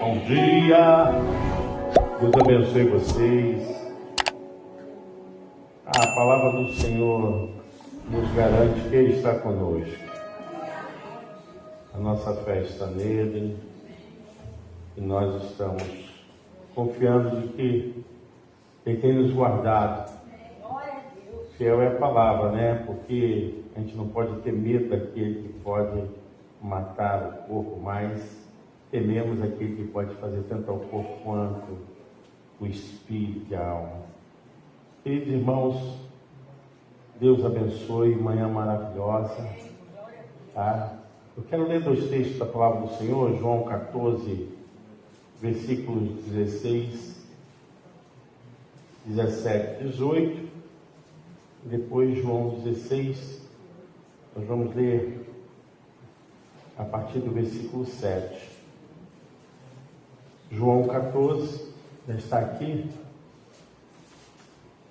Bom dia, Deus abençoe vocês. A palavra do Senhor nos garante que Ele está conosco. A nossa fé está nele e nós estamos confiando de que Ele tem nos guardado. Fiel é a palavra, né? Porque a gente não pode ter medo daquele que pode matar o corpo, mas tememos aquele que pode fazer tanto ao corpo quanto o espírito e a alma. Queridos irmãos, Deus abençoe, manhã maravilhosa, tá? Eu quero ler dois textos da palavra do Senhor, João 14, versículos 16, 17, 18, e depois João 16, nós vamos ler a partir do versículo 7. João 14, já está aqui.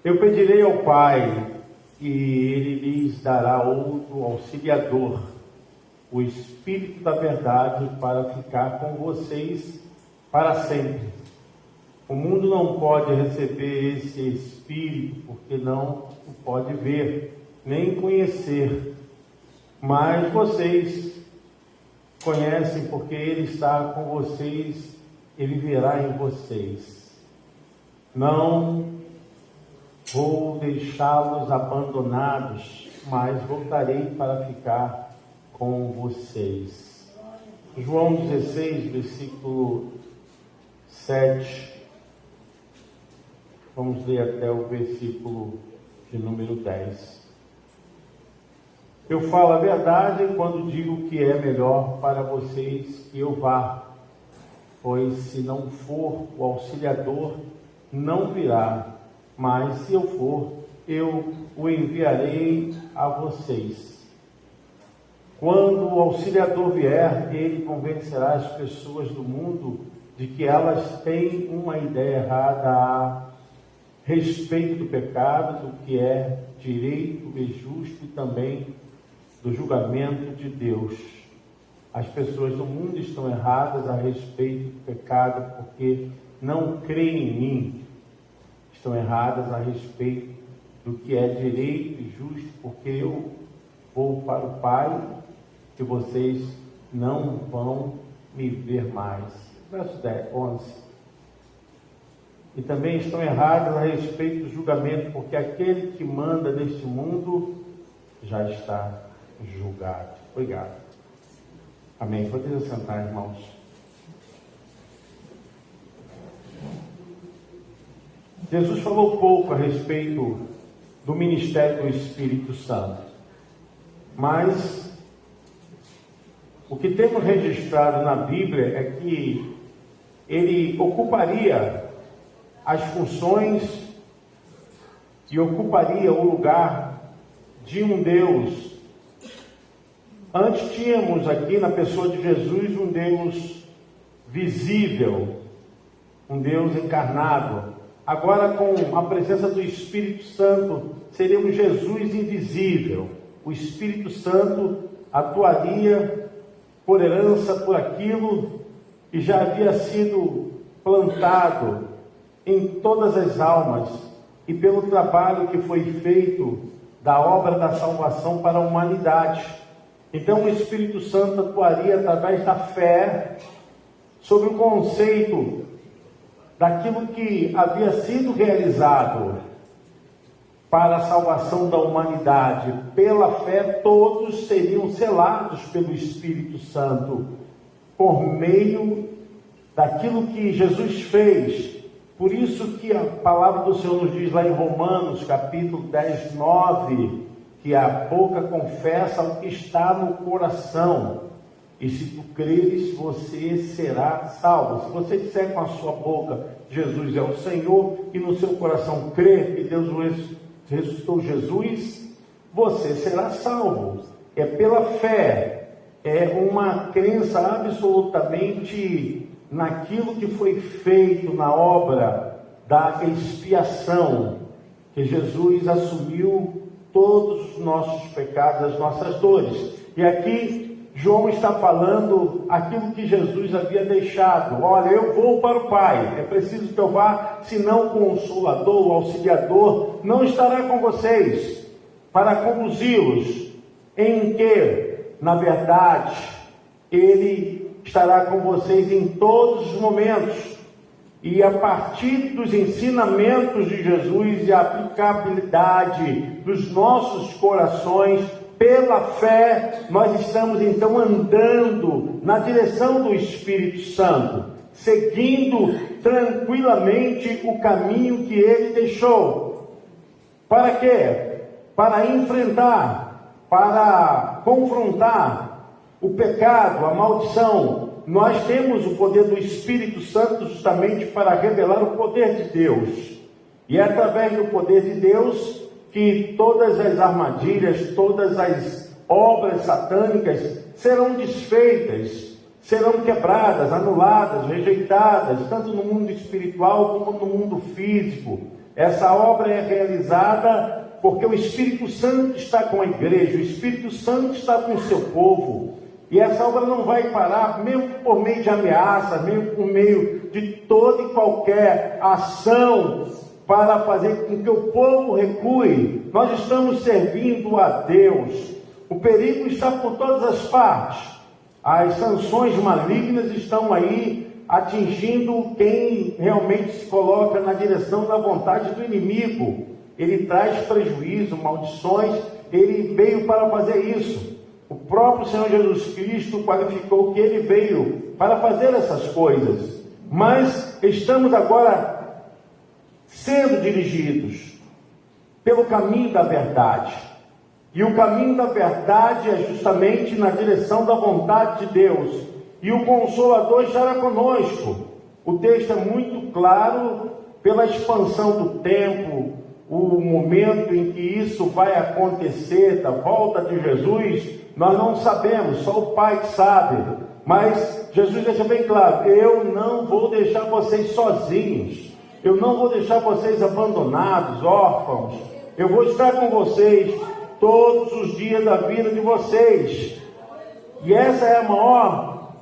Eu pedirei ao Pai, e Ele lhes dará outro auxiliador, o Espírito da verdade, para ficar com vocês para sempre. O mundo não pode receber esse Espírito, porque não o pode ver, nem conhecer. Mas vocês conhecem, porque Ele está com vocês, Ele viverá em vocês. Não vou deixá-los abandonados, mas voltarei para ficar com vocês. João 16, versículo 7. Vamos ler até o versículo de número 10. Eu falo a verdade quando digo que é melhor para vocês que eu vá, pois se não for, o auxiliador não virá, mas se eu for, eu o enviarei a vocês. Quando o auxiliador vier, ele convencerá as pessoas do mundo de que elas têm uma ideia errada a respeito do pecado, do que é direito e justo e também do julgamento de Deus. As pessoas do mundo estão erradas a respeito do pecado porque não creem em mim. Estão erradas a respeito do que é direito e justo porque eu vou para o Pai e vocês não vão me ver mais. Verso 10, 11. E também estão erradas a respeito do julgamento porque aquele que manda neste mundo já está julgado. Obrigado. Amém. Podem sentar, irmãos. Jesus falou pouco a respeito do ministério do Espírito Santo, mas o que temos registrado na Bíblia é que ele ocuparia as funções e ocuparia o lugar de um Deus. Antes tínhamos aqui na pessoa de Jesus um Deus visível, um Deus encarnado. Agora, com a presença do Espírito Santo, seria um Jesus invisível. O Espírito Santo atuaria por herança, por aquilo que já havia sido plantado em todas as almas e pelo trabalho que foi feito da obra da salvação para a humanidade. Então o Espírito Santo atuaria através da fé sobre o conceito daquilo que havia sido realizado para a salvação da humanidade. Pela fé todos seriam selados pelo Espírito Santo por meio daquilo que Jesus fez. Por isso que a palavra do Senhor nos diz lá em Romanos, capítulo 10, 9, que a boca confessa o que está no coração. E se tu creres, você será salvo. Se você disser com a sua boca, Jesus é o Senhor, e no seu coração crer que Deus ressuscitou Jesus, você será salvo. É pela fé, é uma crença absolutamente naquilo que foi feito na obra da expiação, que Jesus assumiu todos os nossos pecados, as nossas dores. E aqui João está falando aquilo que Jesus havia deixado. Olha, eu vou para o Pai, é preciso que eu vá, senão o Consolador, o Auxiliador, não estará com vocês, para conduzi-los em que, na verdade, Ele estará com vocês em todos os momentos. E a partir dos ensinamentos de Jesus e a aplicabilidade dos nossos corações, pela fé, nós estamos então andando na direção do Espírito Santo, seguindo tranquilamente o caminho que Ele deixou. Para quê? Para enfrentar, para confrontar o pecado, a maldição. Nós temos o poder do Espírito Santo justamente para revelar o poder de Deus. E é através do poder de Deus que todas as armadilhas, todas as obras satânicas serão desfeitas, serão quebradas, anuladas, rejeitadas, tanto no mundo espiritual como no mundo físico. Essa obra é realizada porque o Espírito Santo está com a igreja, o Espírito Santo está com o seu povo. E essa obra não vai parar, mesmo por meio de ameaças, mesmo por meio de toda e qualquer ação para fazer com que o povo recue. Nós estamos servindo a Deus. O perigo está por todas as partes. As sanções malignas estão aí atingindo quem realmente se coloca na direção da vontade do inimigo. Ele traz prejuízo, maldições, ele veio para fazer isso. O próprio Senhor Jesus Cristo qualificou que Ele veio para fazer essas coisas. Mas estamos agora sendo dirigidos pelo caminho da verdade. E o caminho da verdade é justamente na direção da vontade de Deus. E o Consolador estará conosco. O texto é muito claro pela expansão do tempo, o momento em que isso vai acontecer, da volta de Jesus, nós não sabemos, só o Pai sabe. Mas Jesus deixa bem claro: eu não vou deixar vocês sozinhos, eu não vou deixar vocês abandonados, órfãos. Eu vou estar com vocês todos os dias da vida de vocês. E essa é a maior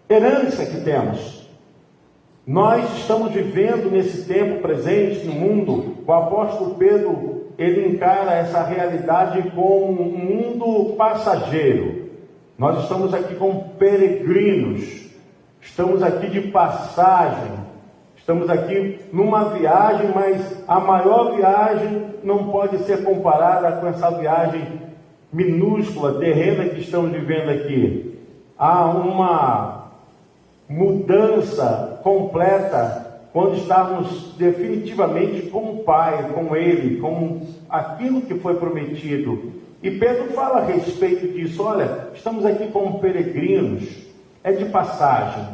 herança que temos. Nós estamos vivendo nesse tempo presente no mundo. O apóstolo Pedro, ele encara essa realidade como um mundo passageiro. Nós estamos aqui como peregrinos, estamos aqui de passagem, estamos aqui numa viagem, mas a maior viagem não pode ser comparada com essa viagem minúscula, terrena que estamos vivendo aqui. Há uma mudança completa quando estamos definitivamente com o Pai, com Ele, com aquilo que foi prometido. E Pedro fala a respeito disso. Olha, estamos aqui como peregrinos, é de passagem.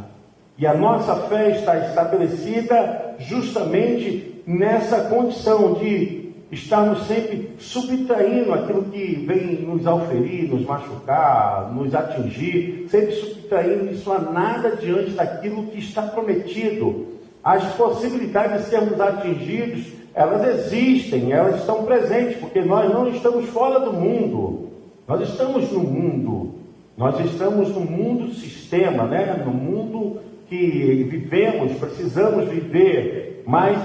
E a nossa fé está estabelecida justamente nessa condição de estarmos sempre subtraindo aquilo que vem nos auferir, nos machucar, nos atingir, sempre subtraindo isso a nada diante daquilo que está prometido. As possibilidades de sermos atingidos, elas existem, elas estão presentes, porque nós não estamos fora do mundo, nós estamos no mundo, nós estamos no mundo sistema, né? No mundo que vivemos, precisamos viver, mas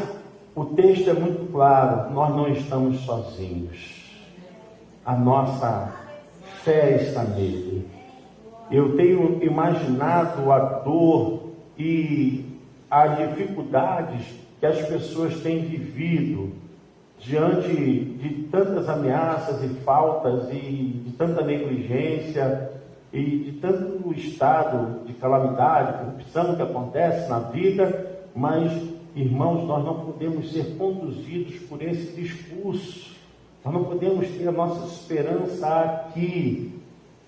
o texto é muito claro: nós não estamos sozinhos, a nossa fé está nele. Eu tenho imaginado a dor e as dificuldades que as pessoas têm vivido diante de tantas ameaças e faltas e de tanta negligência e de tanto estado de calamidade, corrupção que acontece na vida. Mas, irmãos, nós não podemos ser conduzidos por esse discurso, nós não podemos ter a nossa esperança aqui.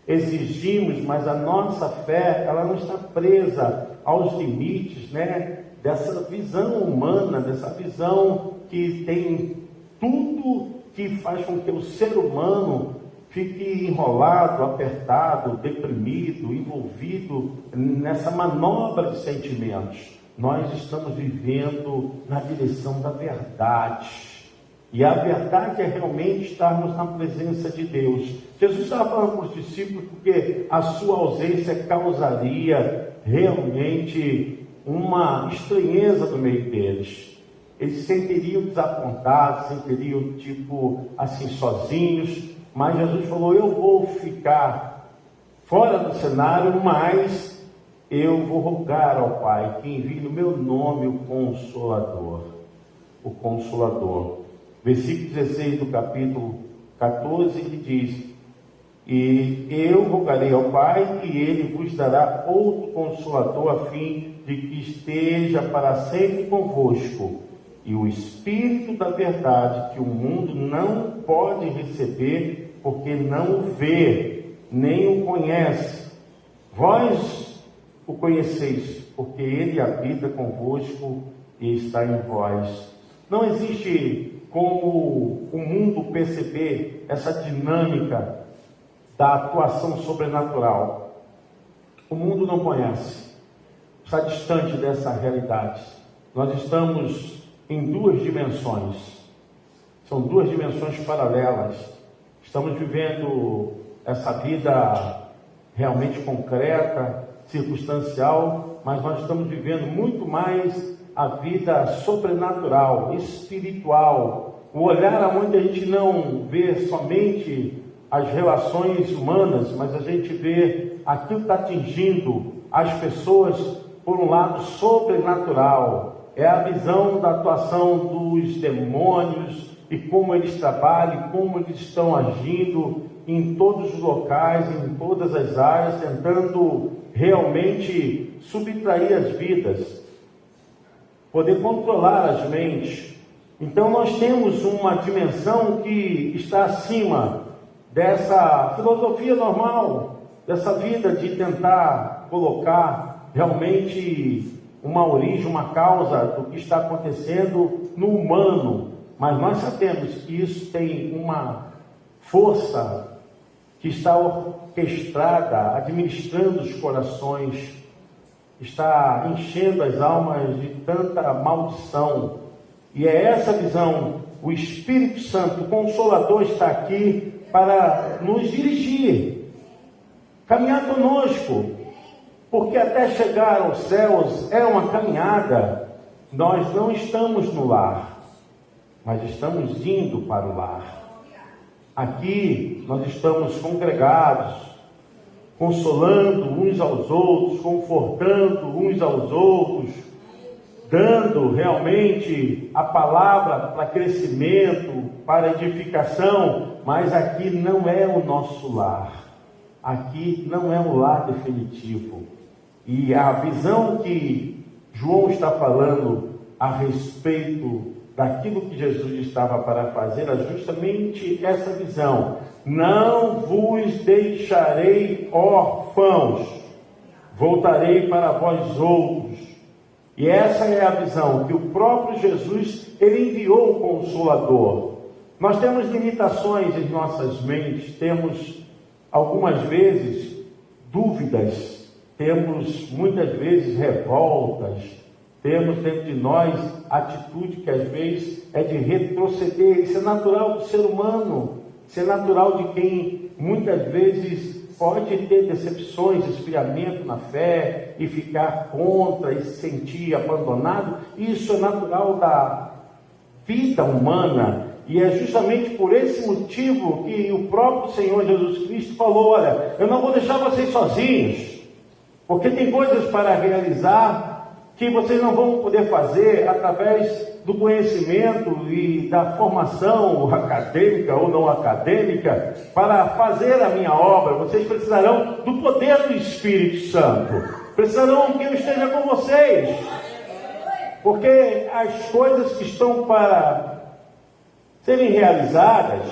Exigimos, mas a nossa fé, ela não está presa aos limites, né, dessa visão humana, dessa visão que tem tudo que faz com que o ser humano fique enrolado, apertado, deprimido, envolvido nessa manobra de sentimentos. Nós estamos vivendo na direção da verdade. E a verdade é realmente estarmos na presença de Deus. Jesus estava falando para os discípulos porque a sua ausência causaria realmente uma estranheza no meio deles. Eles se sentiriam desapontados, se sentiriam assim sozinhos. Mas Jesus falou: eu vou ficar fora do cenário, mas eu vou rogar ao Pai que envie no meu nome o Consolador. O Consolador. Versículo 16 do capítulo 14, ele diz: e eu rogarei ao Pai e ele vos dará outro Consolador, a fim de que esteja para sempre convosco, e o Espírito da verdade, que o mundo não pode receber, porque não o vê, nem o conhece. Vós o conheceis, porque ele habita convosco e está em vós. Não existe como o mundo perceber essa dinâmica da atuação sobrenatural. O mundo não conhece, está distante dessa realidade. Nós estamos em duas dimensões, são duas dimensões paralelas. Estamos vivendo essa vida realmente concreta, circunstancial, mas nós estamos vivendo muito mais a vida sobrenatural, espiritual, o olhar aonde a gente não vê somente as relações humanas, mas a gente vê aquilo que está atingindo as pessoas por um lado sobrenatural. É a visão da atuação dos demônios e como eles trabalham, como eles estão agindo em todos os locais, em todas as áreas, tentando realmente subtrair as vidas, poder controlar as mentes. Então nós temos uma dimensão que está acima dessa filosofia normal, dessa vida de tentar colocar realmente uma origem, uma causa do que está acontecendo no humano. Mas nós sabemos que isso tem uma força que está orquestrada, administrando os corações, está enchendo as almas de tanta maldição. E é essa visão. O Espírito Santo, o Consolador, está aqui para nos dirigir, caminhar conosco, porque até chegar aos céus é uma caminhada. Nós não estamos no lar, mas estamos indo para o lar. Aqui nós estamos congregados, consolando uns aos outros, confortando uns aos outros, dando realmente a palavra para crescimento, para edificação, mas aqui não é o nosso lar. Aqui não é um lar definitivo. E a visão que João está falando a respeito daquilo que Jesus estava para fazer é justamente essa visão. Não vos deixarei órfãos, voltarei para vós outros. E essa é a visão que o próprio Jesus, ele enviou o Consolador. Nós temos limitações em nossas mentes, temos algumas vezes dúvidas, temos muitas vezes revoltas, temos dentro de nós atitude que às vezes é de retroceder. Isso é natural do ser humano, isso é natural de quem muitas vezes pode ter decepções, esfriamento na fé e ficar contra e se sentir abandonado. Isso é natural da vida humana. E é justamente por esse motivo que o próprio Senhor Jesus Cristo falou: olha, eu não vou deixar vocês sozinhos, porque tem coisas para realizar que vocês não vão poder fazer através do conhecimento e da formação acadêmica ou não acadêmica. Para fazer a minha obra, vocês precisarão do poder do Espírito Santo, precisarão que eu esteja com vocês, porque as coisas que estão para serem realizadas,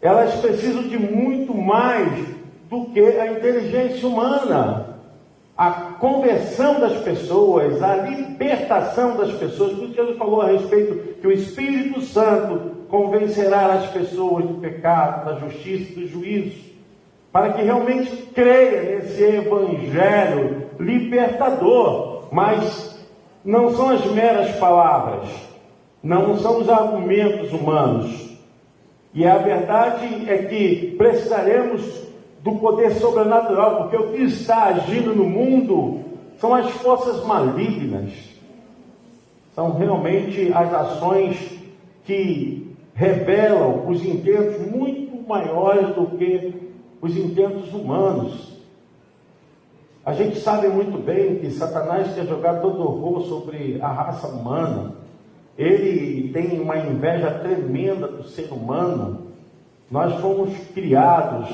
elas precisam de muito mais do que a inteligência humana. A conversão das pessoas, a libertação das pessoas. Por isso Jesus falou a respeito que o Espírito Santo convencerá as pessoas do pecado, da justiça e do juízo, para que realmente creia nesse evangelho libertador. Mas não são as meras palavras. não são os argumentos humanos. E a verdade é que precisaremos do poder sobrenatural, porque o que está agindo no mundo são as forças malignas, são realmente as ações que revelam os intentos muito maiores do que os intentos humanos. A gente sabe muito bem que Satanás quer jogar todo o horror sobre a raça humana. Ele tem uma inveja tremenda do ser humano. Nós fomos criados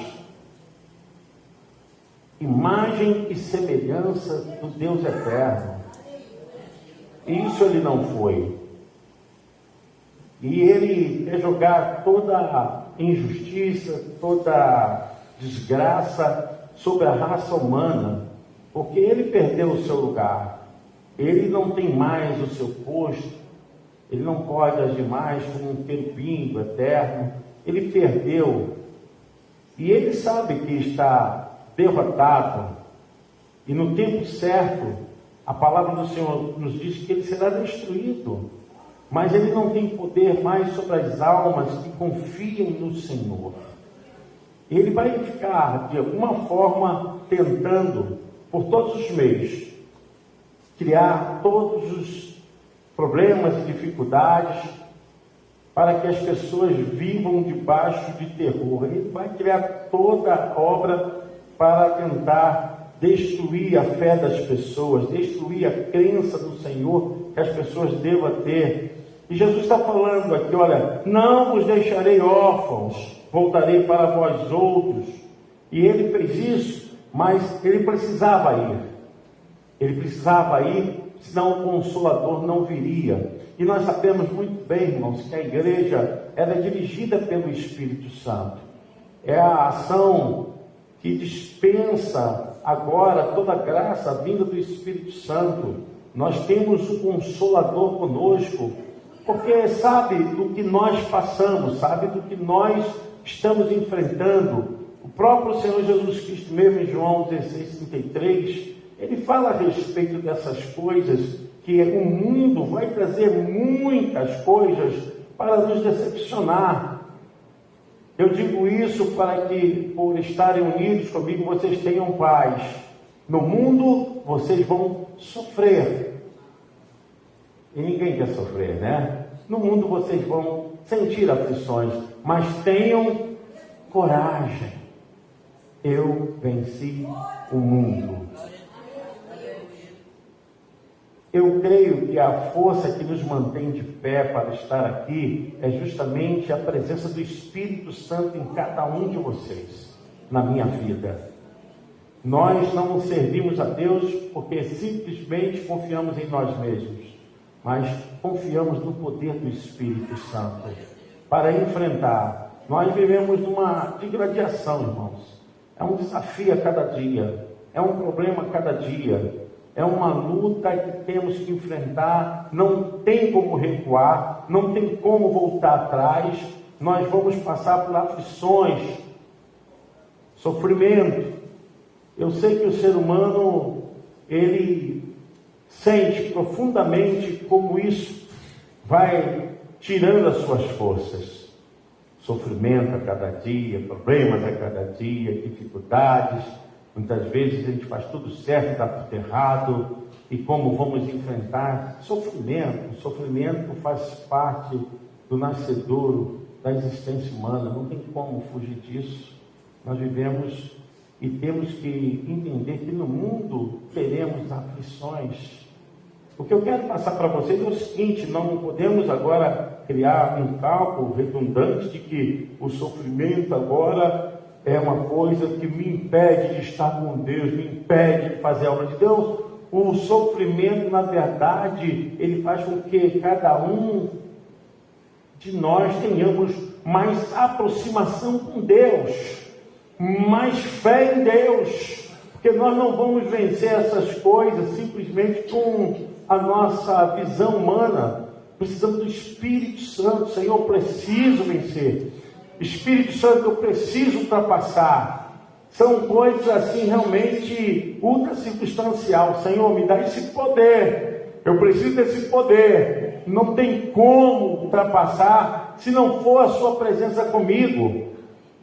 imagem e semelhança do Deus eterno. E isso ele não foi. E ele quer jogar toda a injustiça, toda a desgraça sobre a raça humana, porque ele perdeu o seu lugar. Ele não tem mais o seu posto, ele não pode agir mais como um querubim do eterno. Ele perdeu. E ele sabe que está derrotado, e no tempo certo, a palavra do Senhor nos diz que ele será destruído, mas ele não tem poder mais sobre as almas que confiam no Senhor. Ele vai ficar, de alguma forma, tentando, por todos os meios, criar todos os problemas e dificuldades, para que as pessoas vivam debaixo de terror. Ele vai criar toda a obra para tentar destruir a fé das pessoas, destruir a crença no Senhor que as pessoas devam ter. E Jesus está falando aqui, olha, não vos deixarei órfãos, voltarei para vós outros. E ele fez isso, mas ele precisava ir. Ele precisava ir, senão o Consolador não viria. E nós sabemos muito bem, irmãos, que a igreja era dirigida pelo Espírito Santo. É a ação que dispensa agora toda a graça vinda do Espírito Santo. Nós temos o Consolador conosco, porque sabe do que nós passamos, sabe do que nós estamos enfrentando. O próprio Senhor Jesus Cristo, mesmo em João 16:33, ele fala a respeito dessas coisas, que o mundo vai trazer muitas coisas para nos decepcionar. Eu digo isso para que, por estarem unidos comigo, vocês tenham paz. No mundo, vocês vão sofrer. E ninguém quer sofrer, né? No mundo, vocês vão sentir aflições, mas tenham coragem. Eu venci o mundo. Eu creio que a força que nos mantém de pé para estar aqui é justamente a presença do Espírito Santo em cada um de vocês, na minha vida. Nós não servimos a Deus porque simplesmente confiamos em nós mesmos, mas confiamos no poder do Espírito Santo para enfrentar. Nós vivemos numa degradação, irmãos. É um desafio a cada dia, é um problema a cada dia. É uma luta que temos que enfrentar, não tem como recuar, não tem como voltar atrás. Nós vamos passar por aflições, sofrimento. Eu sei que o ser humano, ele sente profundamente como isso vai tirando as suas forças. Sofrimento a cada dia, problemas a cada dia, dificuldades. Muitas vezes a gente faz tudo certo, está tudo errado. E como vamos enfrentar sofrimento? O sofrimento faz parte do nascedouro da existência humana. Não tem como fugir disso. Nós vivemos e temos que entender que no mundo teremos aflições. O que eu quero passar para vocês é o seguinte: não podemos agora criar um cálculo redundante de que o sofrimento agora é uma coisa que me impede de estar com Deus, me impede de fazer a obra de Deus. O sofrimento, na verdade, ele faz com que cada um de nós tenhamos mais aproximação com Deus, mais fé em Deus, porque nós não vamos vencer essas coisas simplesmente com a nossa visão humana. Precisamos do Espírito Santo. Senhor, eu preciso vencer. Espírito Santo, eu preciso ultrapassar. São coisas assim realmente ultra circunstancial. Senhor, me dá esse poder. Eu preciso desse poder. não tem como ultrapassar se não for a sua presença comigo.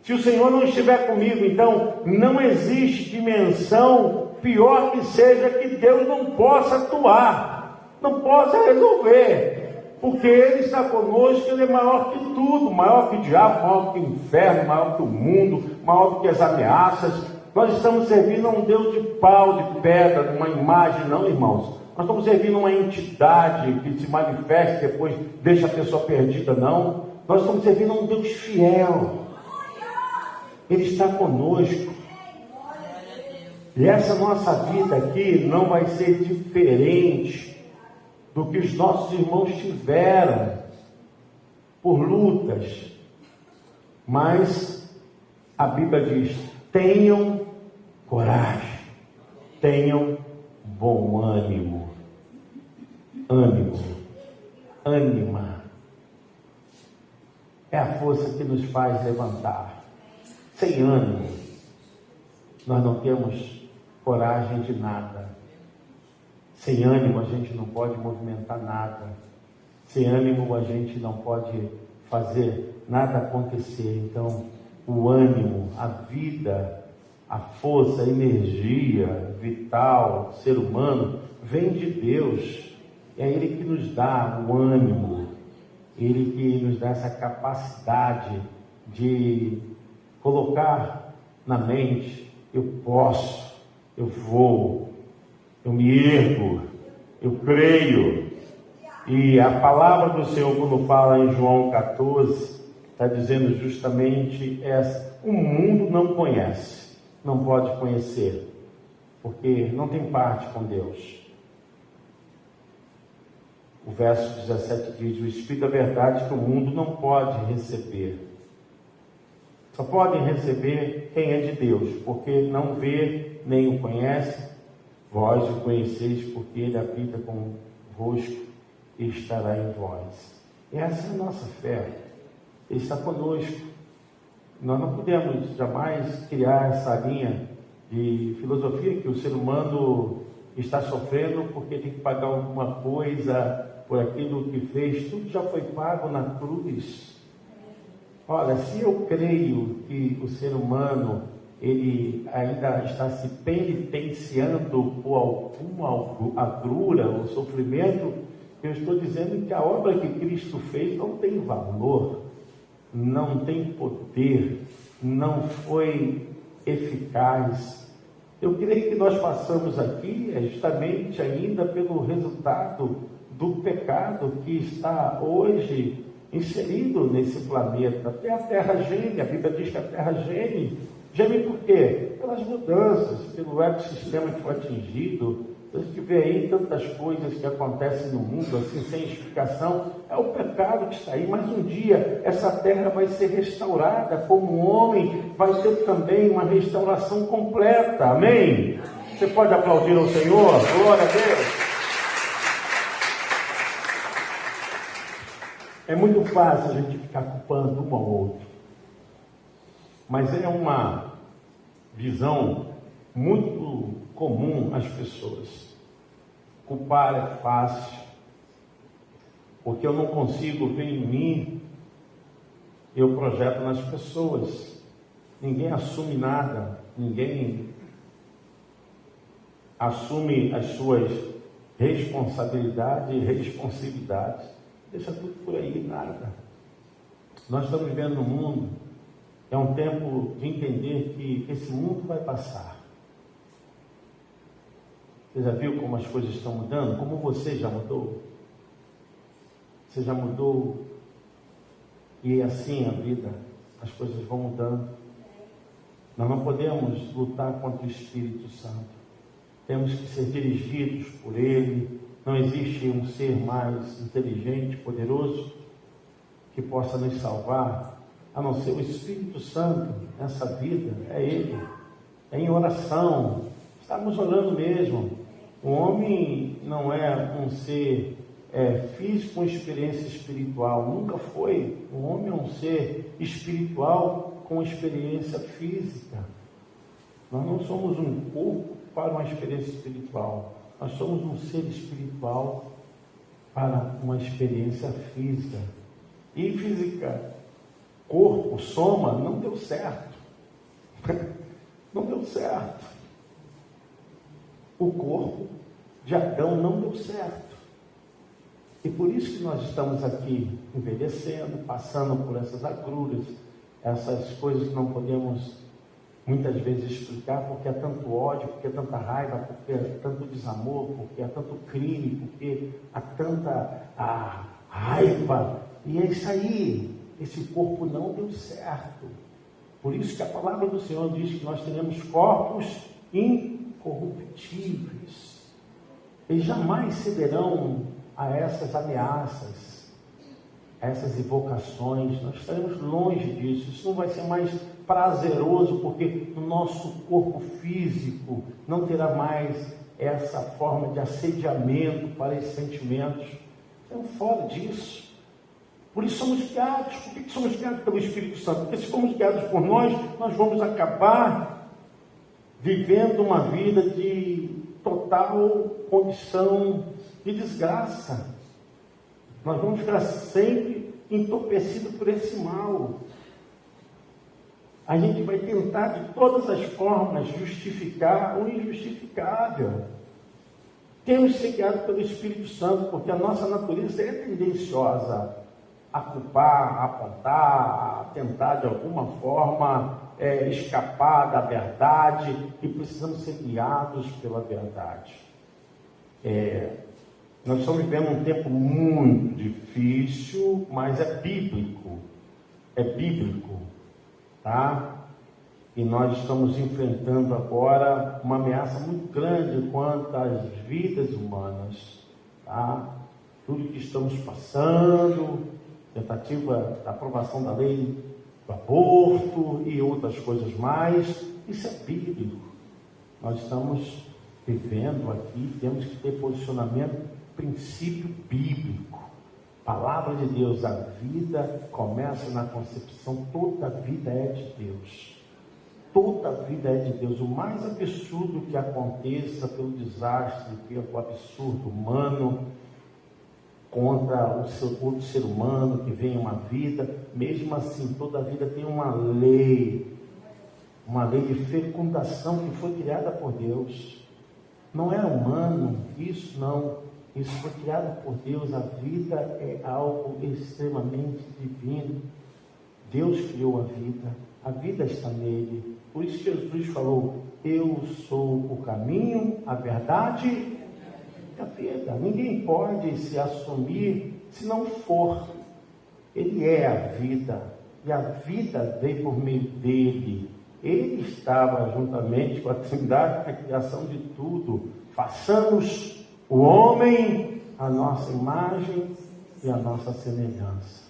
Se o Senhor não estiver comigo, então não existe dimensão pior que seja que Deus não possa atuar, não possa resolver, porque Ele está conosco. Ele é maior que tudo, maior que o diabo, maior que o inferno, maior que o mundo, maior que as ameaças. Nós estamos servindo a um Deus de pau, de pedra, de uma imagem, não, irmãos. Nós estamos servindo uma entidade que se manifesta e depois deixa a pessoa perdida, não. Nós estamos servindo a um Deus fiel. Ele está conosco. E essa nossa vida aqui não vai ser diferente do que os nossos irmãos tiveram por lutas. Mas a Bíblia diz: tenham coragem, tenham bom ânimo. Ânimo, ânima. É a força que nos faz levantar. Sem ânimo, nós não temos coragem de nada. Sem ânimo, a gente não pode movimentar nada. Sem ânimo, a gente não pode fazer nada acontecer. Então, o ânimo, a vida, a força, a energia vital, ser humano, vem de Deus. É Ele que nos dá o ânimo, Ele que nos dá essa capacidade de colocar na mente: eu posso, eu vou, eu me ergo, eu creio. E a palavra do Senhor, quando fala em João 14, está dizendo justamente essa: o mundo não conhece, não pode conhecer, porque não tem parte com Deus. O verso 17 diz: o Espírito da verdade que o mundo não pode receber. Só podem receber quem é de Deus, porque não vê nem o conhece. Vós o conheceis, porque Ele habita convosco e estará em vós. E essa é a nossa fé. Ele está conosco. Nós não podemos jamais criar essa linha de filosofia que o ser humano está sofrendo porque tem que pagar alguma coisa por aquilo que fez. Tudo já foi pago na cruz. Olha, se eu creio que o ser humano ele ainda está se penitenciando por alguma agrura ou sofrimento, eu estou dizendo que a obra que Cristo fez não tem valor, não tem poder, não foi eficaz. Eu creio que nós passamos aqui justamente ainda pelo resultado do pecado que está hoje inserido nesse planeta. Até a Terra geme, a Bíblia diz que a Terra geme. Geme por quê? Pelas mudanças, pelo ecossistema que foi atingido. A gente vê aí tantas coisas que acontecem no mundo, assim, sem explicação. É o pecado que está aí, mas um dia essa terra vai ser restaurada, como o homem vai ter também uma restauração completa. Amém? Você pode aplaudir ao Senhor? Glória a Deus! É muito fácil a gente ficar culpando um ao outro, mas é uma visão muito comum às pessoas. Culpar é fácil, porque eu não consigo ver em mim, eu projeto nas pessoas. Ninguém assume nada, ninguém assume as suas responsabilidades e responsividades. Deixa tudo por aí, nada. Nós estamos vivendo no mundo, é um tempo de entender que esse mundo vai passar. Você já viu como as coisas estão mudando? Como você já mudou? Você já mudou? E assim a vida, as coisas vão mudando. Nós não podemos lutar contra o Espírito Santo. Temos que ser dirigidos por Ele. Não existe um ser mais inteligente, poderoso, que possa nos salvar, a não ser o Espírito Santo. Nessa vida é Ele. É em oração. Estamos orando mesmo. O homem não é um ser físico com experiência espiritual. Nunca foi. O homem é um ser espiritual com experiência física. Nós não somos um corpo para uma experiência espiritual. Nós somos um ser espiritual. para uma experiência física. E física, corpo, soma, não deu certo. Não deu certo. O corpo de Adão não deu certo. E por isso que nós estamos aqui envelhecendo, passando por essas agruras, essas coisas que não podemos muitas vezes explicar, porque há tanto ódio, porque há tanta raiva, porque há tanto desamor, porque há tanto crime, porque há tanta raiva. E é isso aí, esse corpo não deu certo. Por isso que a palavra do Senhor diz que nós teremos corpos incorruptíveis. Eles jamais cederão a essas ameaças, a essas invocações. Nós estaremos longe disso. Isso não vai ser mais prazeroso, porque o nosso corpo físico não terá mais essa forma de assediamento para esses sentimentos. Estamos fora disso. Por isso somos guiados. Por que somos guiados pelo Espírito Santo? Porque se formos guiados por nós vamos acabar vivendo uma vida de total condição de desgraça. Nós vamos ficar sempre entorpecidos por esse mal. A gente vai tentar de todas as formas justificar o injustificável. Temos que ser guiados pelo Espírito Santo, porque a nossa natureza é tendenciosa a culpar, a apontar, a tentar de alguma forma escapar da verdade, e precisamos ser guiados pela verdade. Nós estamos vivendo um tempo muito difícil, mas é bíblico, tá? E nós estamos enfrentando agora uma ameaça muito grande quanto às vidas humanas, tá? Tudo que estamos passando, tentativa da aprovação da lei do aborto e outras coisas mais, isso é bíblico. Nós estamos vivendo aqui, temos que ter posicionamento, princípio bíblico. Palavra de Deus, a vida começa na concepção, toda vida é de Deus. Toda vida é de Deus. O mais absurdo que aconteça pelo desastre, pelo absurdo humano, contra o seu outro ser humano que vem uma vida, mesmo assim, toda vida tem uma lei de fecundação que foi criada por Deus. Não é humano, isso foi criado por Deus. A vida é algo extremamente divino. Deus criou a vida está nele. Por isso Jesus falou: eu sou o caminho, a verdade e a vida. Ninguém pode se assumir se não for. Ele é a vida, e a vida veio por meio dele. Ele estava juntamente com a Trindade na criação de tudo. Façamos o homem a nossa imagem e a nossa semelhança.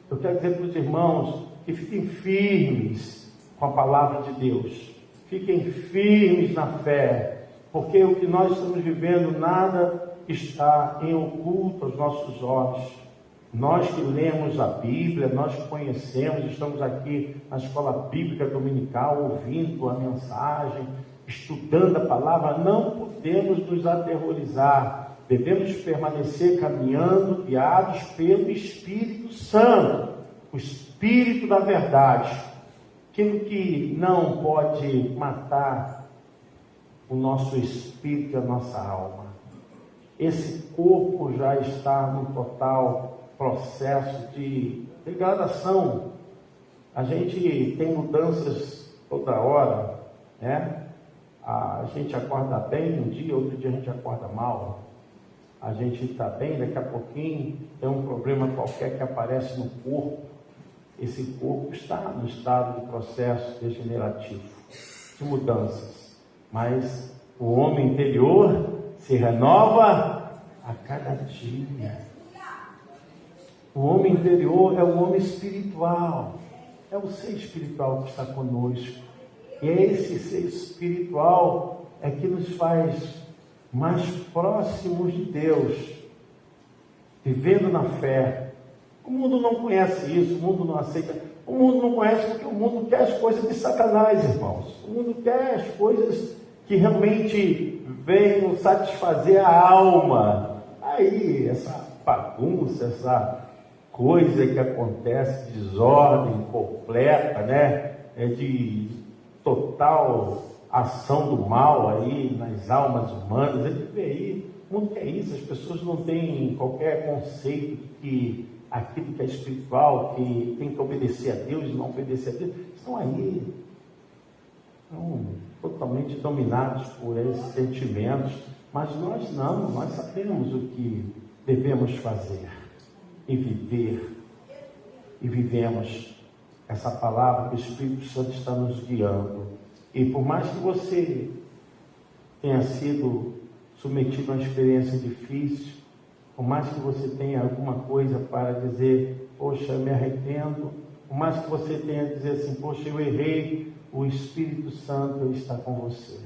Eu quero dizer para os irmãos que fiquem firmes com a palavra de Deus. Fiquem firmes na fé, porque o que nós estamos vivendo, nada está em oculto aos nossos olhos. Nós que lemos a Bíblia, nós que conhecemos, estamos aqui na escola bíblica dominical, ouvindo a mensagem, estudando a palavra, não podemos nos aterrorizar. Devemos permanecer caminhando, guiados pelo Espírito Santo, o Espírito da verdade. Aquilo que não pode matar o nosso espírito e a nossa alma. Esse corpo já está no total processo de degradação. A gente tem mudanças toda hora, né? A gente acorda bem um dia, outro dia a gente acorda mal. A gente está bem, daqui a pouquinho tem um problema qualquer que aparece no corpo. Esse corpo está no estado de processo degenerativo, de mudanças. Mas o homem interior se renova a cada dia. O homem interior é o homem espiritual, é o ser espiritual que está conosco. E é esse ser espiritual é que nos faz mais próximos de Deus, vivendo na fé. O mundo não conhece isso, o mundo não aceita. O mundo não conhece porque o mundo quer as coisas de Satanás, irmãos. O mundo quer as coisas que realmente venham satisfazer a alma. Aí, essa bagunça, essa coisa que acontece, desordem completa, né? De total ação do mal aí nas almas humanas. Ele vê aí, o mundo que é isso, as pessoas não têm qualquer conceito de que aquilo que é espiritual, que tem que obedecer a Deus e não obedecer a Deus, estão aí, estão totalmente dominados por esses sentimentos, mas nós não, nós sabemos o que devemos fazer e viver, e vivemos essa palavra que o Espírito Santo está nos guiando. E por mais que você tenha sido submetido a uma experiência difícil, por mais que você tenha alguma coisa para dizer, poxa, eu me arrependo, por mais que você tenha a dizer assim, poxa, eu errei, o Espírito Santo está com você.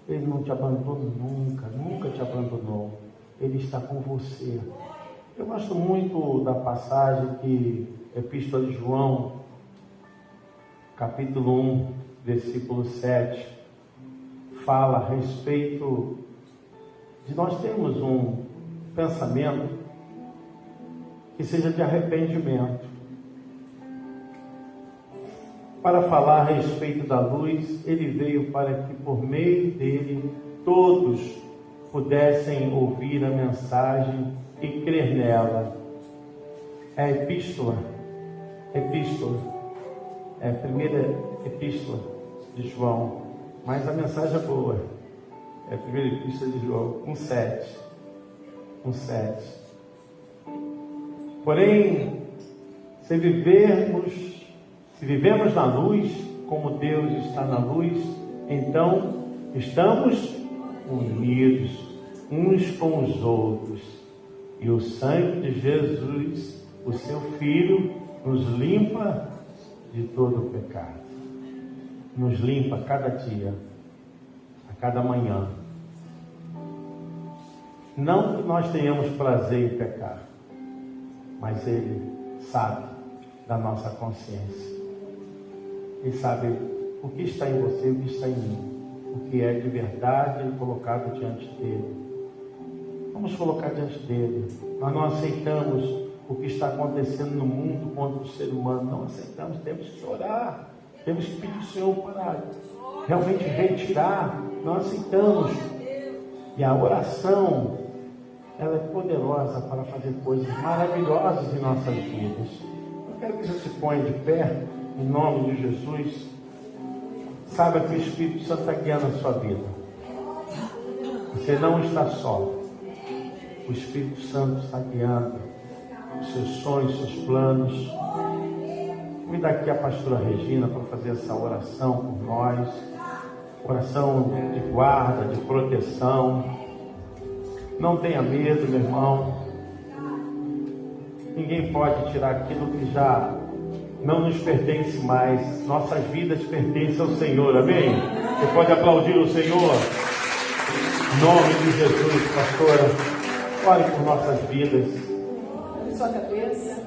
Ele não te abandonou nunca, nunca te abandonou. Ele está com você. Eu gosto muito da passagem que Epístola de João, capítulo 1, versículo 7, fala a respeito de nós termos um pensamento que seja de arrependimento. Para falar a respeito da luz, ele veio para que por meio dele todos pudessem ouvir a mensagem e crer nela. É a epístola, é a primeira epístola de João, mas a mensagem é boa. É a primeira epístola de João, 1,7. Porém, se vivemos na luz, como Deus está na luz, então estamos unidos uns com os outros. E o sangue de Jesus, o seu Filho, nos limpa de todo o pecado. Nos limpa a cada dia, a cada manhã. Não que nós tenhamos prazer em pecar, mas Ele sabe da nossa consciência. Ele sabe o que está em você e o que está em mim. O que é de verdade colocado diante dele. Vamos colocar diante dele. Nós não aceitamos o que está acontecendo no mundo contra o ser humano. Não aceitamos, temos que orar. Temos que pedir ao Senhor para realmente retirar. Não aceitamos. E a oração, ela é poderosa para fazer coisas maravilhosas em nossas vidas. Eu quero que você se ponha de pé, em nome de Jesus. Saiba que o Espírito Santo está guiando a sua vida. Você não está só. O Espírito Santo está guiando os seus sonhos, seus planos. Me dá aqui a pastora Regina para fazer essa oração por nós. Oração de guarda, de proteção. Não tenha medo, meu irmão. Ninguém pode tirar aquilo que já não nos pertence mais. Nossas vidas pertencem ao Senhor, amém? Você pode aplaudir o Senhor? Em nome de Jesus, pastora, ore por nossas vidas. Sobre sua cabeça,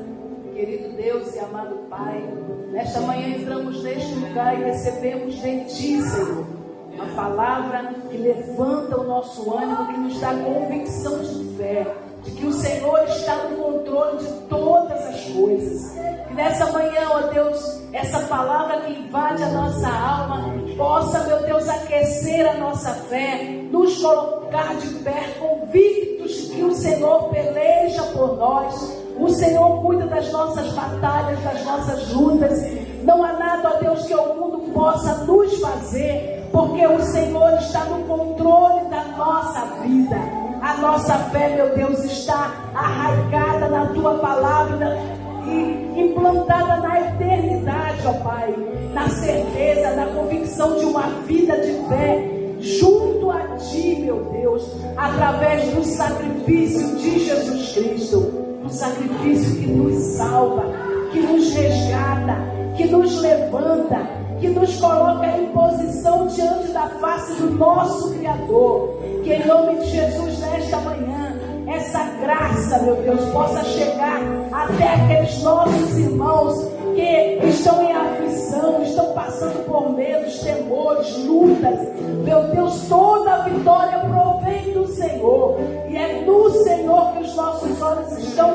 querido Deus e amado Pai, nesta manhã entramos neste lugar e recebemos de Ti, Senhor, uma palavra que levanta o nosso ânimo, que nos dá convicção de fé, de que o Senhor está no controle de todas as coisas. Que nessa manhã, ó Deus, essa palavra que invade a nossa alma possa, meu Deus, aquecer a nossa fé, nos colocar de pé convictos de que o Senhor peleja por nós, o Senhor cuida das nossas batalhas, das nossas lutas. Não há nada, ó Deus, que o mundo possa nos fazer, porque o Senhor está no controle da nossa vida. A nossa fé, meu Deus, está arraigada na Tua palavra e implantada na eternidade, ó Pai, na certeza, na convicção de uma vida de fé junto a Ti, meu Deus, através do sacrifício de Jesus Cristo, do sacrifício que nos salva, que nos resgata, que nos levanta, que nos coloca em posição diante da face do nosso Criador. Que em nome de Jesus, nesta manhã, essa graça, meu Deus, possa chegar até aqueles nossos irmãos que estão em aflição, estão passando por medos, temores, lutas. Meu Deus, toda a vitória provém do Senhor, e é no Senhor que os nossos olhos estão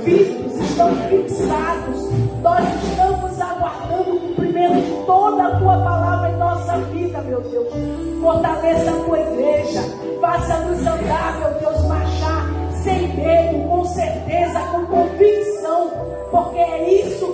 fitos, estão fixados. Nós estamos aguardando o cumprimento de toda a tua palavra em nossa vida, meu Deus. Fortaleça a tua igreja, faça-nos andar, meu Deus, marchar sem medo, com certeza, com convicção, porque é isso